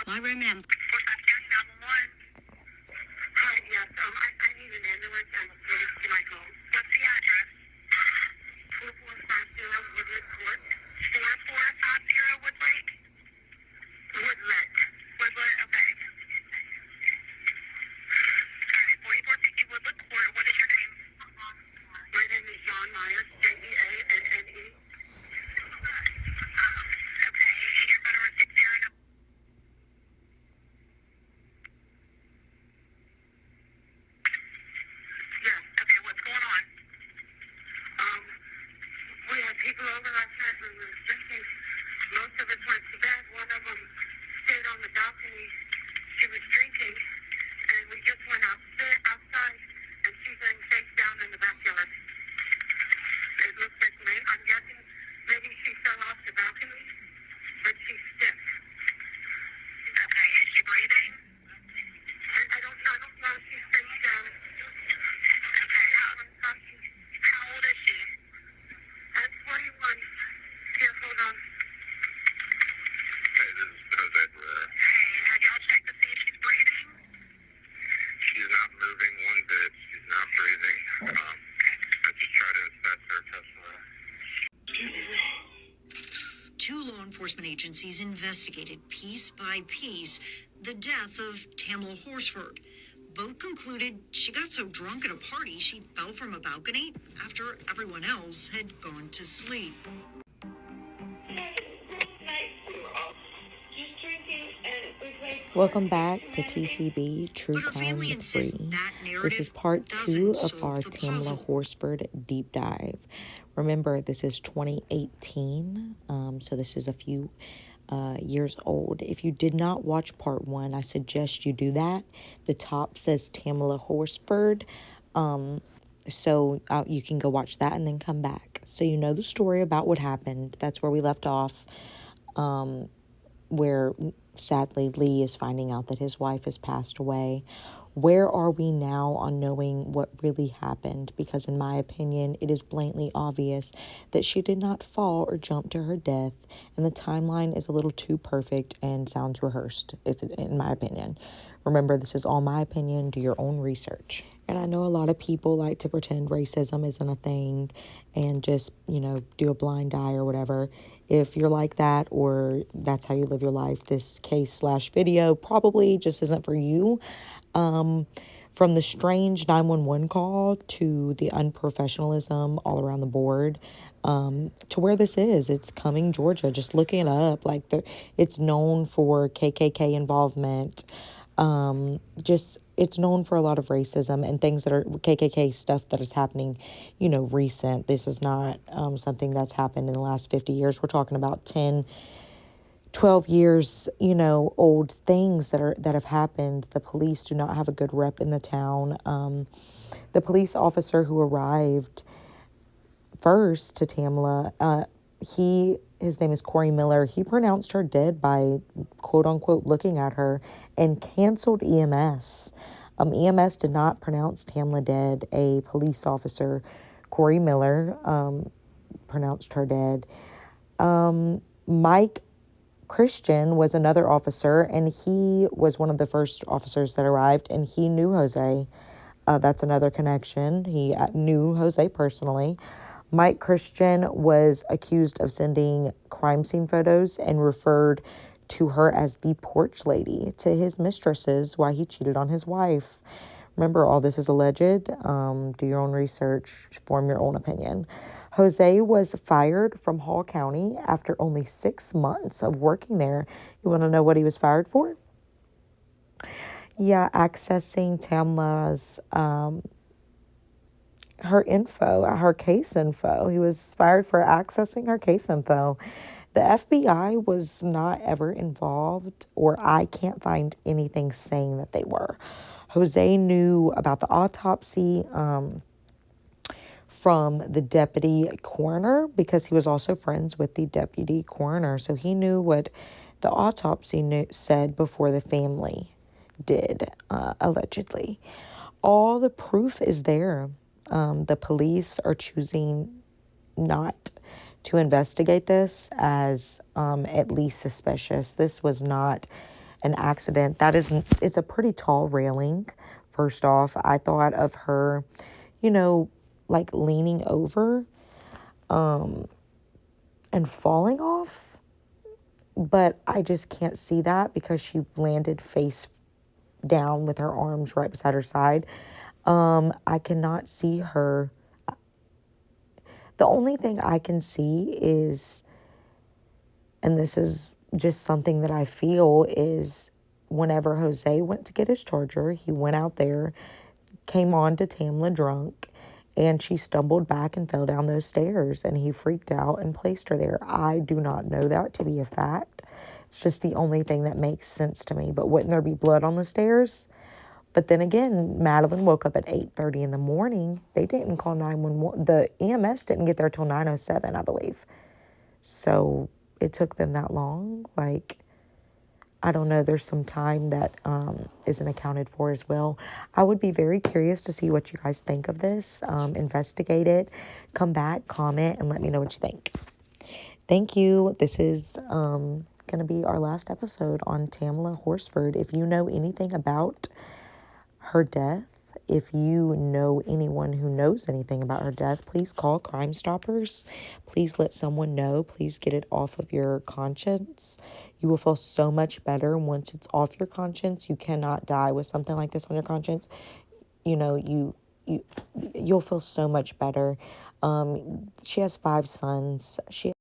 My room and Hi, yes, I need an ambulance and police to my home. What's the address? 4450 Woodland Court. 4450 Woodlake? Woodlet. Woodlet, okay. Alright, 4450 Woodland Court. What is your name? My name is John Myers, Jeanne. Okay, and your phone number is 60. Yes, okay, what's going on? We had people over last night when we were drinking. Most of us went to bed. One of them stayed on the balcony. She was drinking, and we just went outside, and she's laying face down in the backyard. It looks like I'm guessing maybe she fell off the balcony, but she's stiff. Okay, is she breathing? I don't know if she's face down. Okay, how old is she? At 41. Here, hold on. Hey, this is Jose Pereira. Hey, have y'all checked to see if she's breathing? She's not moving one bit. She's not breathing. I just try to assess her testimony. two law enforcement agencies investigated piece by piece the death of Tamla Horsford. Both concluded she got so drunk at a party she fell from a balcony after everyone else had gone to sleep. Welcome back to TCB True Crime with Bree. This is part 2 of our Tamla Horsford deep dive. Remember, this is 2018, so this is a few years old. If you did not watch part 1, I suggest you do that. The top says Tamla Horsford, so you can go watch that and then come back. So you know the story about what happened. That's where we left off, where sadly Lee is finding out that his wife has passed away. Where are we now on knowing what really happened? Because in my opinion, it is blatantly obvious that she did not fall or jump to her death, and the timeline is a little too perfect and sounds rehearsed, in my opinion. Remember, this is all my opinion. Do your own research. And I know a lot of people like to pretend racism isn't a thing and just, do a blind eye or whatever. If you're like that or that's how you live your life, this case/video probably just isn't for you. From the strange 911 call to the unprofessionalism all around the board, to where this is, it's Cumming, Georgia. Just looking it up, it's known for KKK involvement. It's known for a lot of racism and things that are KKK stuff that is happening, recent. This is not something that's happened in the last 50 years. We're talking about 10, 12 years, old things that have happened. The police do not have a good rep in the town. The police officer who arrived first to Tamla, his name is Corey Miller. He pronounced her dead by, quote unquote, looking at her and canceled EMS. EMS did not pronounce Tamla dead. A police officer, Corey Miller, pronounced her dead. Mike Christian was another officer, and he was one of the first officers that arrived, and he knew Jose. That's another connection. He knew Jose personally. Mike Christian was accused of sending crime scene photos and referred to her as the porch lady to his mistresses while he cheated on his wife. Remember, all this is alleged. Do your own research, form your own opinion. Jose was fired from Hall County after only 6 months of working there. You want to know what he was fired for? Yeah, accessing Tamla's her case info. He was fired for accessing her case info. The FBI was not ever involved, or I can't find anything saying that they were. Jose knew about the autopsy from the deputy coroner because he was also friends with the deputy coroner. So he knew what the autopsy said before the family did, allegedly. All the proof is there. The police are choosing not to investigate this as at least suspicious. This was not an accident. It's a pretty tall railing. First off, I thought of her, you know, like leaning over and falling off, but I just can't see that because she landed face down with her arms right beside her side. I cannot see her. The only thing I can see is, and this is just something that I feel, is whenever Jose went to get his charger, he went out there, came on to Tamla drunk, and she stumbled back and fell down those stairs, and he freaked out and placed her there. I do not know that to be a fact. It's just the only thing that makes sense to me. But wouldn't there be blood on the stairs? But then again, Madeline woke up at 8:30 in the morning. They didn't call 911. The EMS didn't get there till 9:07, I believe. So it took them that long. Like, I don't know. There's some time that isn't accounted for as well. I would be very curious to see what you guys think of this. Investigate it. Come back, comment, and let me know what you think. Thank you. This is going to be our last episode on Tamla Horsford. If you know anything about her death, if you know anyone who knows anything about her death, please call Crime Stoppers. Please let someone know. Please get it off of your conscience. You will feel so much better once it's off your conscience. You cannot die with something like this on your conscience. You know, you'll feel so much better. She has 5 sons.